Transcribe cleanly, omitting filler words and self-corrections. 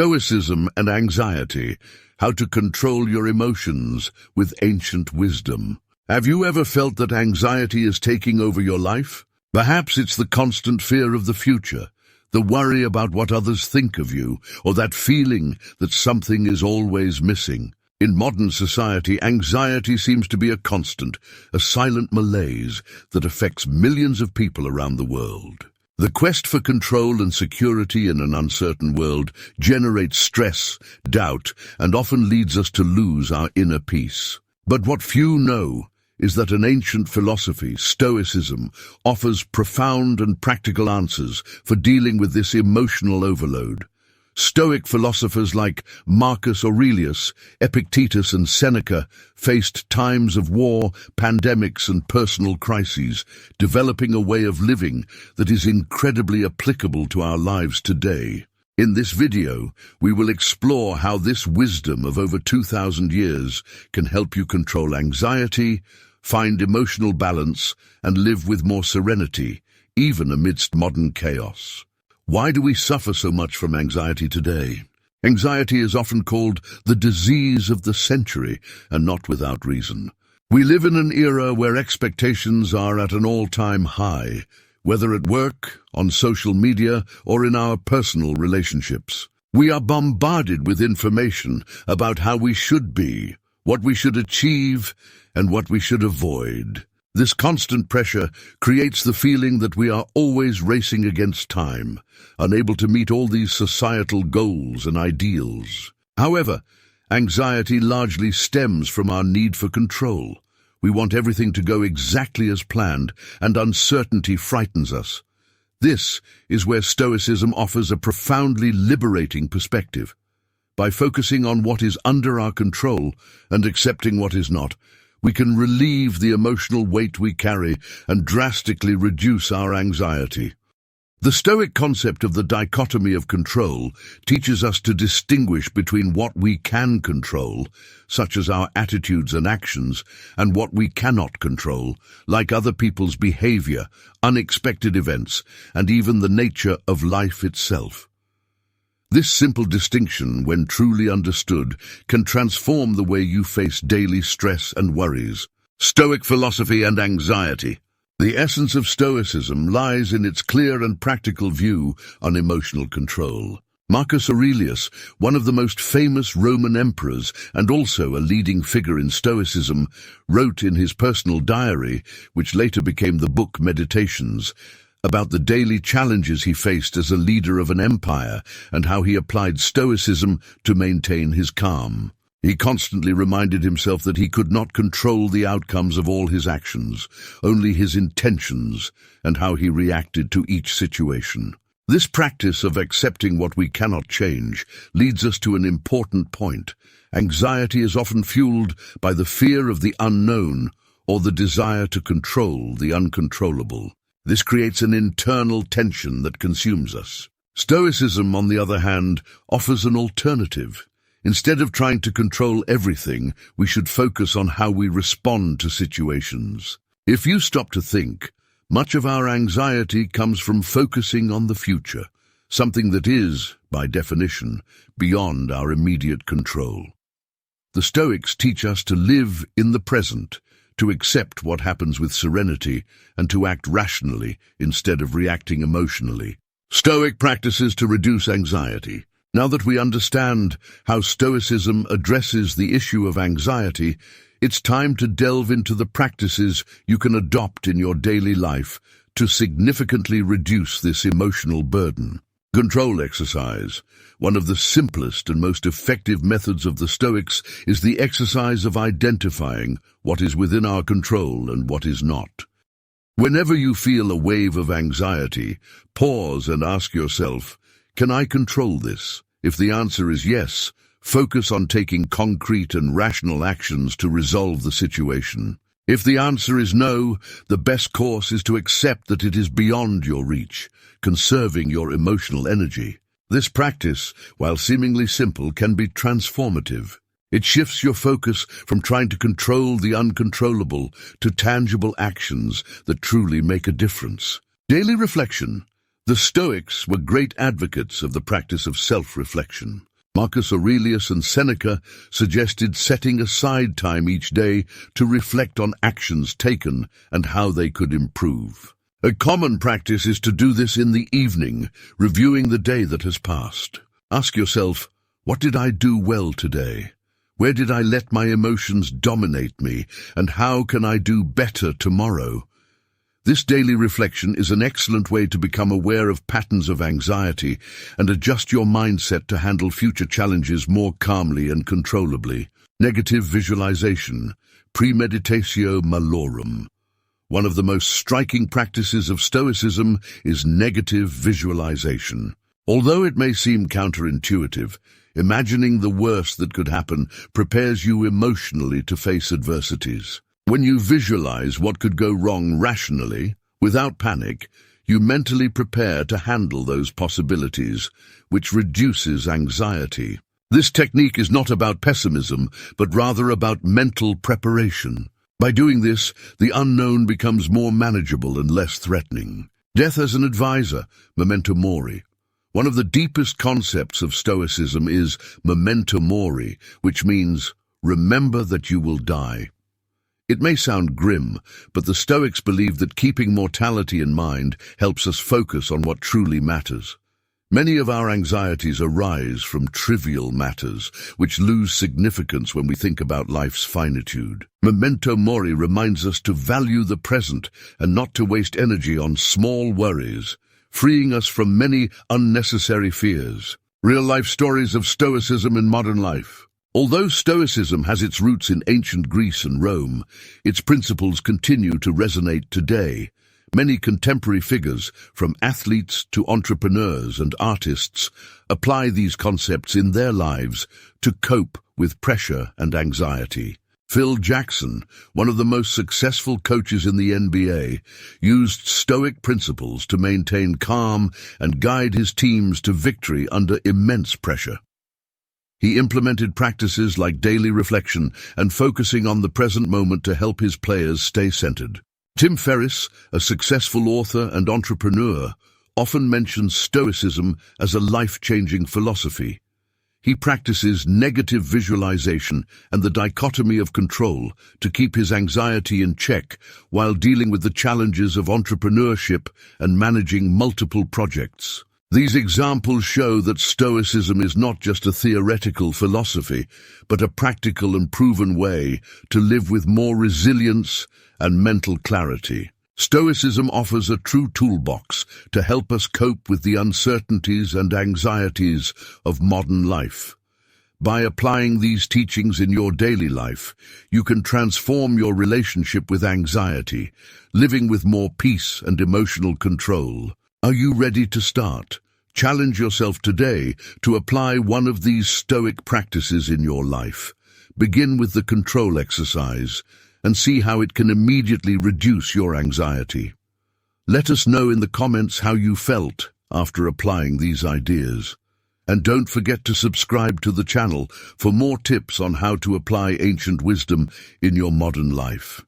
Stoicism and Anxiety, How to Control Your Emotions with Ancient Wisdom. Have you ever felt that anxiety is taking over your life? Perhaps it's the constant fear of the future, the worry about what others think of you, or that feeling that something is always missing. In modern society, anxiety seems to be a constant, a silent malaise that affects millions of people around the world. The quest for control and security in an uncertain world generates stress, doubt, and often leads us to lose our inner peace. But what few know is that an ancient philosophy, Stoicism, offers profound and practical answers for dealing with this emotional overload. Stoic philosophers like Marcus Aurelius, Epictetus, and Seneca faced times of war, pandemics, and personal crises, developing a way of living that is incredibly applicable to our lives today. In this video, we will explore how this wisdom of over 2,000 years can help you control anxiety, find emotional balance, and live with more serenity, even amidst modern chaos. Why do we suffer so much from anxiety today? Anxiety is often called the disease of the century, and not without reason. We live in an era where expectations are at an all-time high, whether at work, on social media, or in our personal relationships. We are bombarded with information about how we should be, what we should achieve, and what we should avoid. This constant pressure creates the feeling that we are always racing against time, unable to meet all these societal goals and ideals. However, anxiety largely stems from our need for control. We want everything to go exactly as planned, and uncertainty frightens us. This is where Stoicism offers a profoundly liberating perspective. By focusing on what is under our control and accepting what is not, we can relieve the emotional weight we carry and drastically reduce our anxiety. The Stoic concept of the dichotomy of control teaches us to distinguish between what we can control, such as our attitudes and actions, and what we cannot control, like other people's behavior, unexpected events, and even the nature of life itself. This simple distinction, when truly understood, can transform the way you face daily stress and worries. Stoic philosophy and anxiety. The essence of Stoicism lies in its clear and practical view on emotional control. Marcus Aurelius, one of the most famous Roman emperors and also a leading figure in Stoicism, wrote in his personal diary, which later became the book Meditations, about the daily challenges he faced as a leader of an empire and how he applied Stoicism to maintain his calm. He constantly reminded himself that he could not control the outcomes of all his actions, only his intentions and how he reacted to each situation. This practice of accepting what we cannot change leads us to an important point. Anxiety is often fueled by the fear of the unknown or the desire to control the uncontrollable. This creates an internal tension that consumes us. Stoicism, on the other hand, offers an alternative. Instead of trying to control everything, we should focus on how we respond to situations. If you stop to think, much of our anxiety comes from focusing on the future, something that is, by definition, beyond our immediate control. The Stoics teach us to live in the present, to accept what happens with serenity, and to act rationally instead of reacting emotionally. Stoic practices to reduce anxiety. Now that we understand how Stoicism addresses the issue of anxiety, it's time to delve into the practices you can adopt in your daily life to significantly reduce this emotional burden. Control exercise. One of the simplest and most effective methods of the Stoics is the exercise of identifying what is within our control and what is not. Whenever you feel a wave of anxiety, pause and ask yourself, can I control this? If the answer is yes, focus on taking concrete and rational actions to resolve the situation. If the answer is no, the best course is to accept that it is beyond your reach, conserving your emotional energy. This practice, while seemingly simple, can be transformative. It shifts your focus from trying to control the uncontrollable to tangible actions that truly make a difference. Daily reflection. The Stoics were great advocates of the practice of self-reflection. Marcus Aurelius and Seneca suggested setting aside time each day to reflect on actions taken and how they could improve. A common practice is to do this in the evening, reviewing the day that has passed. Ask yourself, what did I do well today? Where did I let my emotions dominate me? And how can I do better tomorrow? This daily reflection is an excellent way to become aware of patterns of anxiety and adjust your mindset to handle future challenges more calmly and controllably. Negative visualization, Premeditatio Malorum. One of the most striking practices of Stoicism is negative visualization. Although it may seem counterintuitive, imagining the worst that could happen prepares you emotionally to face adversities. When you visualize what could go wrong rationally, without panic, you mentally prepare to handle those possibilities, which reduces anxiety. This technique is not about pessimism, but rather about mental preparation. By doing this, the unknown becomes more manageable and less threatening. Death as an advisor, memento mori. One of the deepest concepts of Stoicism is memento mori, which means remember that you will die. It may sound grim, but the Stoics believe that keeping mortality in mind helps us focus on what truly matters. Many of our anxieties arise from trivial matters, which lose significance when we think about life's finitude. Memento mori reminds us to value the present and not to waste energy on small worries, freeing us from many unnecessary fears. Real-life stories of Stoicism in modern life. Although Stoicism has its roots in ancient Greece and Rome, its principles continue to resonate today. Many contemporary figures, from athletes to entrepreneurs and artists, apply these concepts in their lives to cope with pressure and anxiety. Phil Jackson, one of the most successful coaches in the NBA, used Stoic principles to maintain calm and guide his teams to victory under immense pressure. He implemented practices like daily reflection and focusing on the present moment to help his players stay centered. Tim Ferriss, a successful author and entrepreneur, often mentions Stoicism as a life-changing philosophy. He practices negative visualization and the dichotomy of control to keep his anxiety in check while dealing with the challenges of entrepreneurship and managing multiple projects. These examples show that Stoicism is not just a theoretical philosophy, but a practical and proven way to live with more resilience and mental clarity. Stoicism offers a true toolbox to help us cope with the uncertainties and anxieties of modern life. By applying these teachings in your daily life, you can transform your relationship with anxiety, living with more peace and emotional control. Are you ready to start? Challenge yourself today to apply one of these Stoic practices in your life. Begin with the control exercise and see how it can immediately reduce your anxiety. Let us know in the comments how you felt after applying these ideas. And don't forget to subscribe to the channel for more tips on how to apply ancient wisdom in your modern life.